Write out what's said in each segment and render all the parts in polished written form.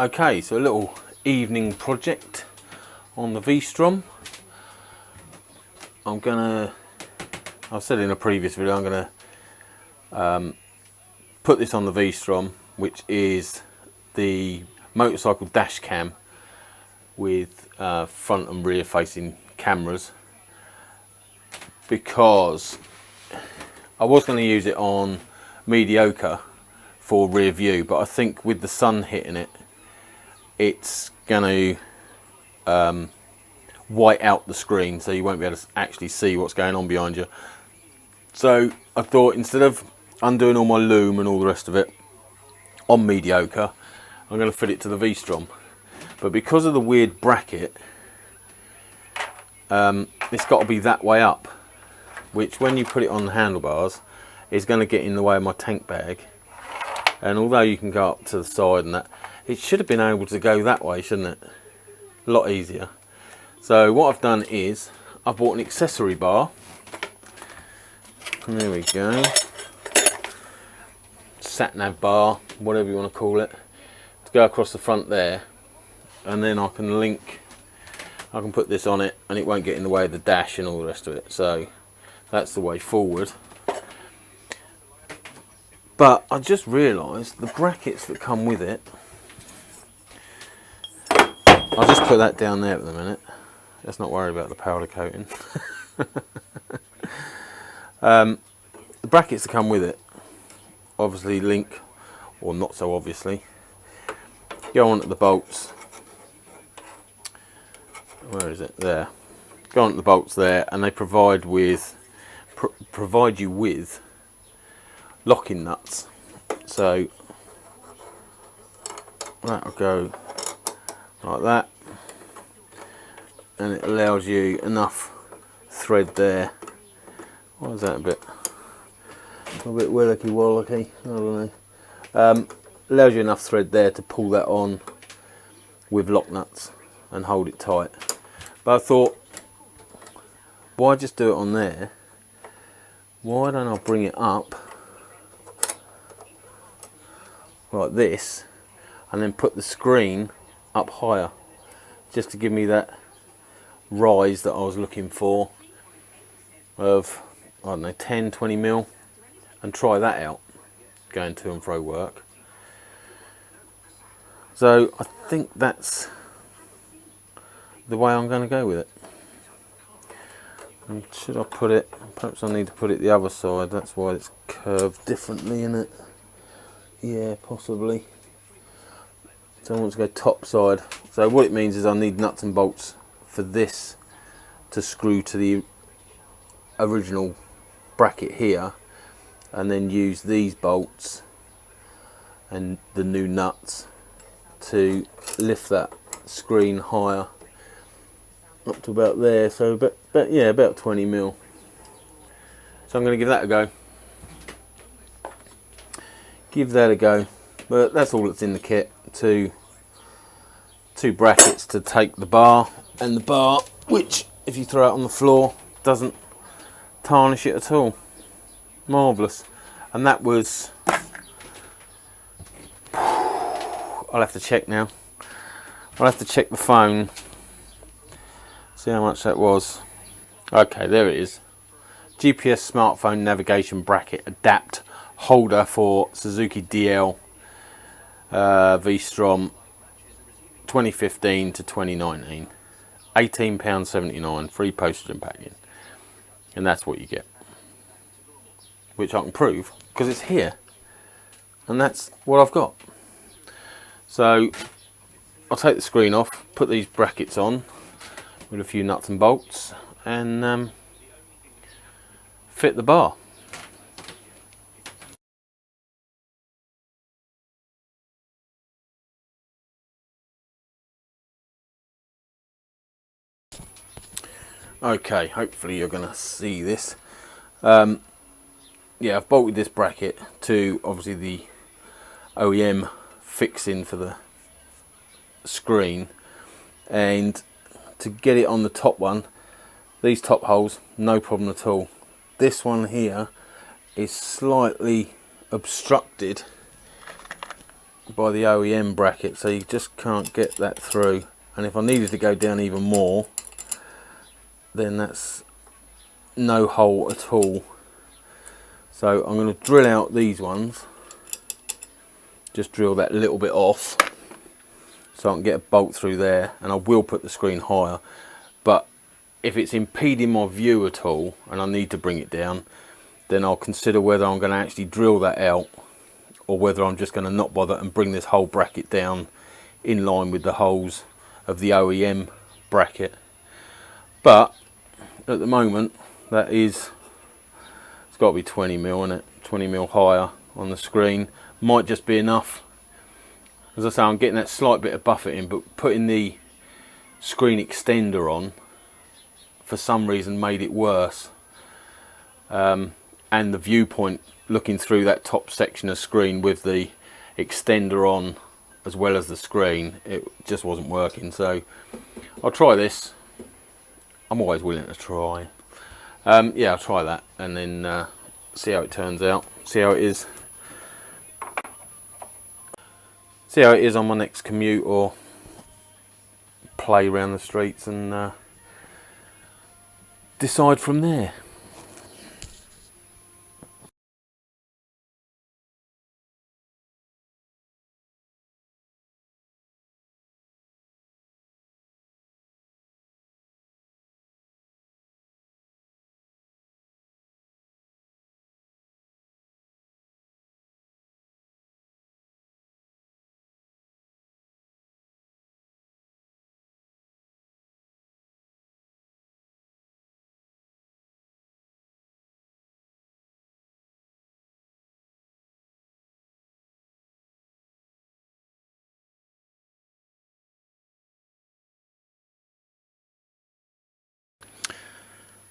Okay, so a little evening project on the V Strom. I've said in a previous video, I'm gonna put this on the V Strom, which is the motorcycle dash cam with front and rear facing cameras, because I was going to use it on mediocre for rear view, but I think with the sun hitting it, it's going to white out the screen, so you won't be able to actually see what's going on behind you. So I thought, instead of undoing all my loom and all the rest of it on mediocre, I'm going to fit it to the V Strom. But because of the weird bracket, it's got to be that way up, which when you put it on the handlebars is going to get in the way of my tank bag. And although you can go up to the side and that, it should have been able to go that way, shouldn't it? A lot easier. So what I've done is I've bought an accessory bar. And there we go. Sat nav bar, whatever you want to call it, to go across the front there, and then I can put this on it and it won't get in the way of the dash and all the rest of it. So that's the way forward. But I just realised the brackets that come with it, I'll just put that down there for the minute. Let's not worry about the powder coating. The brackets that come with it obviously link, or not so obviously, go on to the bolts. Where is it? There. Go on to the bolts there, and they provide you with locking nuts. So that'll go like that, and it allows you enough thread there. Why is that a bit willicky wallaki? I don't know. Allows you enough thread there to pull that on with lock nuts and hold it tight. But I thought, why just do it on there? Why don't I bring it up like this and then put the screen up higher, just to give me that rise that I was looking for of, I don't know, 10-20 mil, and try that out going to and fro work. So I think that's the way I'm going to go with it. And should I put it, perhaps I need to put it the other side, that's why it's curved differently, isn't it? Yeah, possibly. So I want to go top side. So what it means is I need nuts and bolts for this to screw to the original bracket here, and then use these bolts and the new nuts to lift that screen higher up to about there. So about 20 mil. So I'm going to give that a go. Give that a go. But that's all that's in the kit. Two brackets to take the bar, and the bar, which if you throw it on the floor doesn't tarnish it at all. Marvellous. And that was, I'll have to check now. I'll have to check the phone, see how much that was. Okay, there it is. GPS smartphone navigation bracket adapt holder for Suzuki DL V Strom 2015 to 2019. £18.79, free postage and packing. And that's what you get. Which I can prove because it's here. And that's what I've got. So I'll take the screen off, put these brackets on with a few nuts and bolts, and fit the bar. Okay, hopefully you're going to see this. Yeah, I've bolted this bracket to obviously the OEM fixing for the screen, and to get it on the top one, these top holes, no problem at all. This one here is slightly obstructed by the OEM bracket, so you just can't get that through. And if I needed to go down even more, then that's no hole at all. So I'm going to drill out these ones, just drill that little bit off so I can get a bolt through there, and I will put the screen higher. But if it's impeding my view at all and I need to bring it down, then I'll consider whether I'm going to actually drill that out or whether I'm just going to not bother and bring this whole bracket down in line with the holes of the OEM bracket. But at the moment, that is, it's got to be 20 mil, isn't it? 20 mil higher on the screen might just be enough. As I say, I'm getting that slight bit of buffeting, but putting the screen extender on for some reason made it worse. And the viewpoint looking through that top section of screen with the extender on as well as the screen, it just wasn't working. So I'll try this. I'm always willing to try. Yeah, I'll try that and then see how it turns out, see how it is on my next commute or play around the streets, and decide from there.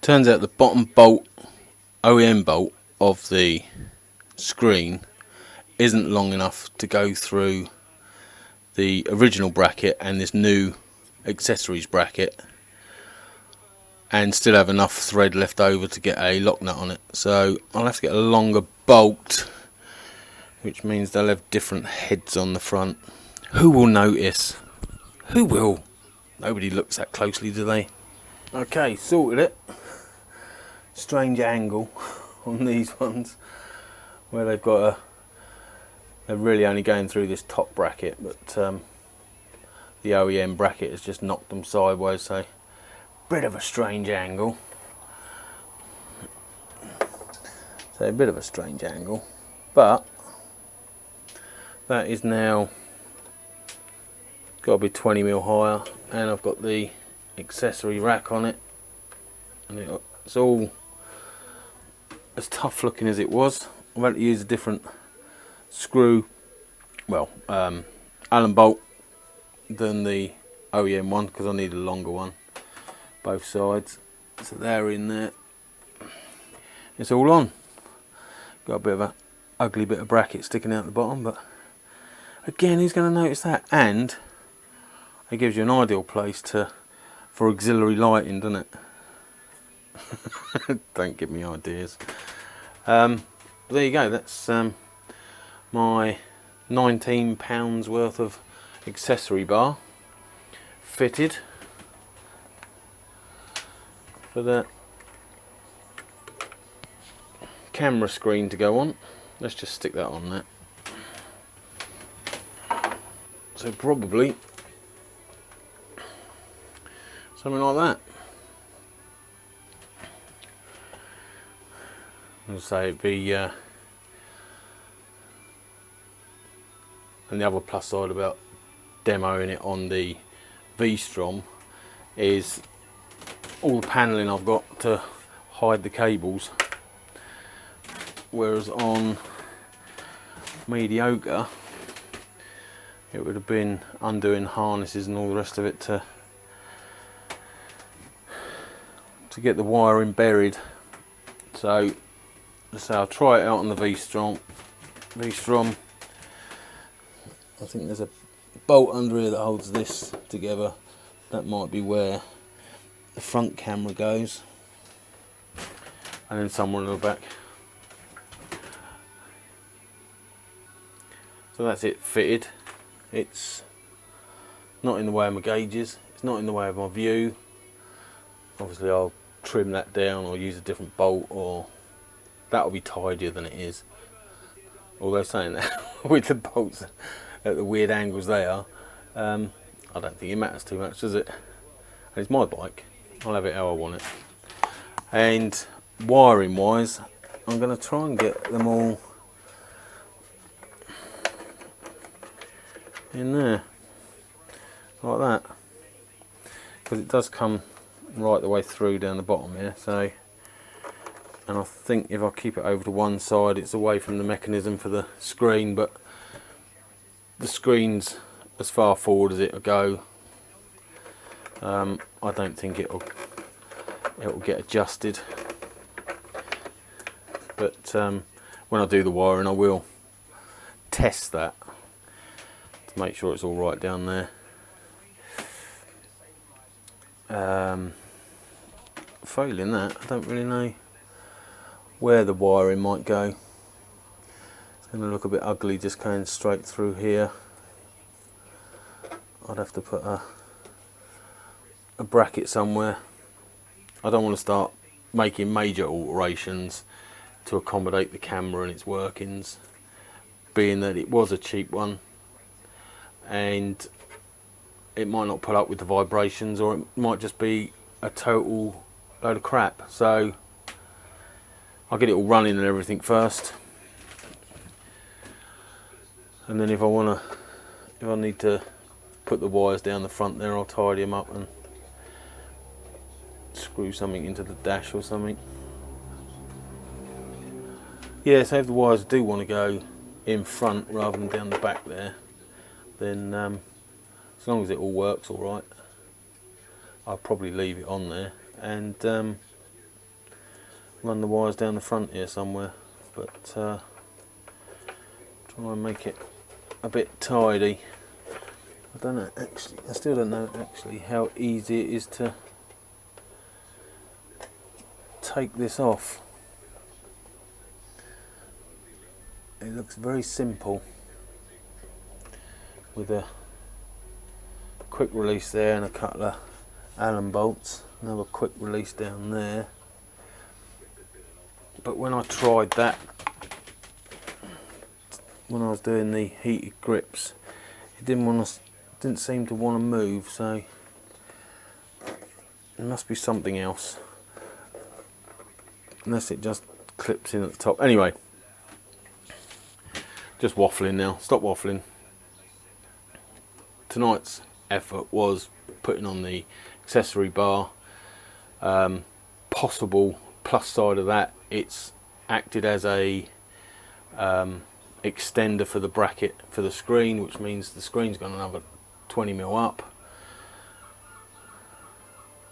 Turns out the bottom bolt, OEM bolt of the screen, isn't long enough to go through the original bracket and this new accessories bracket and still have enough thread left over to get a lock nut on it. So I'll have to get a longer bolt, which means they'll have different heads on the front. Who will notice? Who will? Nobody looks that closely, do they? Okay, sorted it. Strange angle on these ones where they've got they're really only going through this top bracket, but the OEM bracket has just knocked them sideways, so bit of a strange angle. But that is now got to be 20 mil higher, and I've got the accessory rack on it, and it's all as tough looking as it was. I've had to use a different screw, well, Allen bolt than the OEM one because I need a longer one, both sides. So they're in there. It's all on. Got a bit of a ugly bit of bracket sticking out the bottom, but again, who's going to notice that? And it gives you an ideal place for auxiliary lighting, doesn't it? Don't give me ideas. There you go. That's my £19 worth of accessory bar fitted for the camera screen to go on. Let's just stick that on there. So probably something like that. I'll say it'd be and the other plus side about demoing it on the V Strom is all the panelling I've got to hide the cables, whereas on mediocre it would have been undoing harnesses and all the rest of it to get the wiring buried. So I'll try it out on the V Strom. I think there's a bolt under here that holds this together. That might be where the front camera goes, and then somewhere in the back. So that's it fitted. It's not in the way of my gauges, it's not in the way of my view. Obviously I'll trim that down or use a different bolt, or that'll be tidier than it is. Although saying that, with the bolts at the weird angles they are, I don't think it matters too much, does it? And it's my bike, I'll have it how I want it. And wiring wise, I'm going to try and get them all in there, like that, because it does come right the way through down the bottom here. So, and I think if I keep it over to one side, it's away from the mechanism for the screen, but the screen's as far forward as it'll go. I don't think it'll get adjusted, but when I do the wiring I will test that to make sure it's all right down there. Failing that, I don't really know where the wiring might go. It's going to look a bit ugly just going straight through here. I'd have to put a bracket somewhere. I don't want to start making major alterations to accommodate the camera and its workings, being that it was a cheap one and it might not put up with the vibrations, or it might just be a total load of crap. So I'll get it all running and everything first, and then if I need to put the wires down the front there, I'll tidy them up and screw something into the dash or something. Yeah, so if the wires do want to go in front rather than down the back there, then as long as it all works all right, I'll probably leave it on there and run the wires down the front here somewhere, but try and make it a bit tidy. I don't know actually, I still don't know actually how easy it is to take this off. It looks very simple with a quick release there and a couple of Allen bolts, another quick release down there. But when I tried that, when I was doing the heated grips, it didn't seem to want to move, so it must be something else, unless it just clips in at the top. Anyway, just waffling now, stop waffling. Tonight's effort was putting on the accessory bar. Possible plus side of that, it's acted as a extender for the bracket for the screen, which means the screen's got another 20mm up.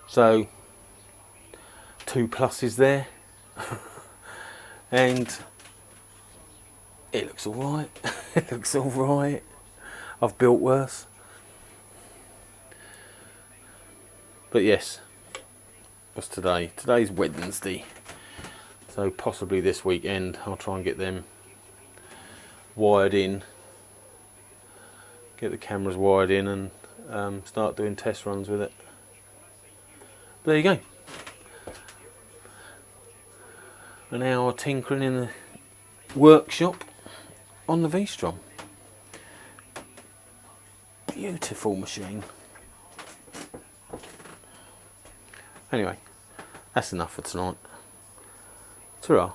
So 2 pluses there. And it looks alright. It looks alright. I've built worse. But yes, what's today? Today's Wednesday. So possibly this weekend I'll try and get them wired in. Get the cameras wired in and start doing test runs with it. There you go. An hour tinkering in the workshop on the V Strom. Beautiful machine. Anyway, that's enough for tonight. Ta-ra.